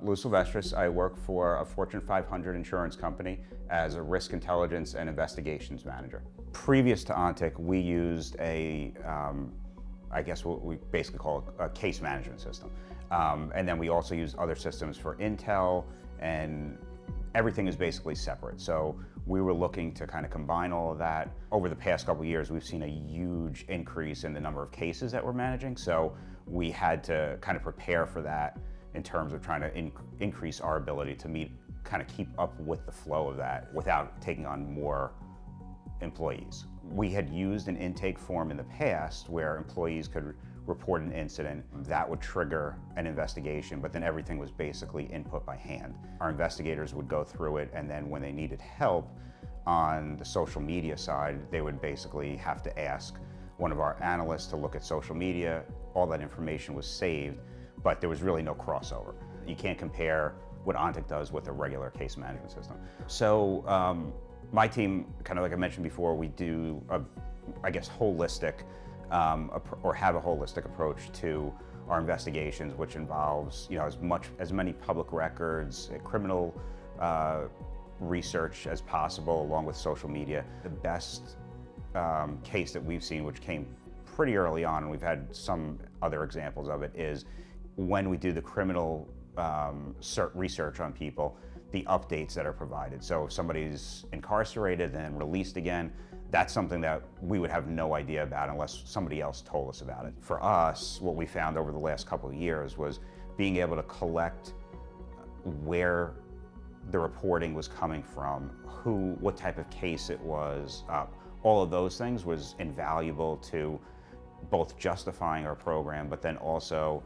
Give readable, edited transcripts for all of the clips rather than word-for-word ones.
Lou Silvestris. I work for a Fortune 500 insurance company as a risk intelligence and investigations manager. Previous to Ontic, we used I guess what we basically call a case management system. And then we also use other systems for intel, and everything is basically separate. So we were looking to kind of combine all of that. Over the past couple of years, we've seen a huge increase in the number of cases that we're managing. So we had to kind of prepare for that in terms of trying to increase our ability to kind of keep up with the flow of that without taking on more employees. We had used an intake form in the past where employees could report an incident that would trigger an investigation, but then everything was basically input by hand. Our investigators would go through it, and then when they needed help on the social media side, they would basically have to ask one of our analysts to look at social media. All that information was saved, but there was really no crossover. You can't compare what Ontic does with a regular case management system. So my team, kind of like I mentioned before, we do I guess holistic or have a holistic approach to our investigations, which involves as many public records, criminal research as possible, along with social media. The best case that we've seen, which came pretty early on, and we've had some other examples of it, is when we do the criminal research on people, the updates that are provided. So if somebody's incarcerated and released again, that's something that we would have no idea about unless somebody else told us about it. For us, what we found over the last couple of years was being able to collect where the reporting was coming from, what type of case it was. All of those things was invaluable to both justifying our program, but then also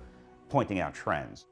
pointing out trends.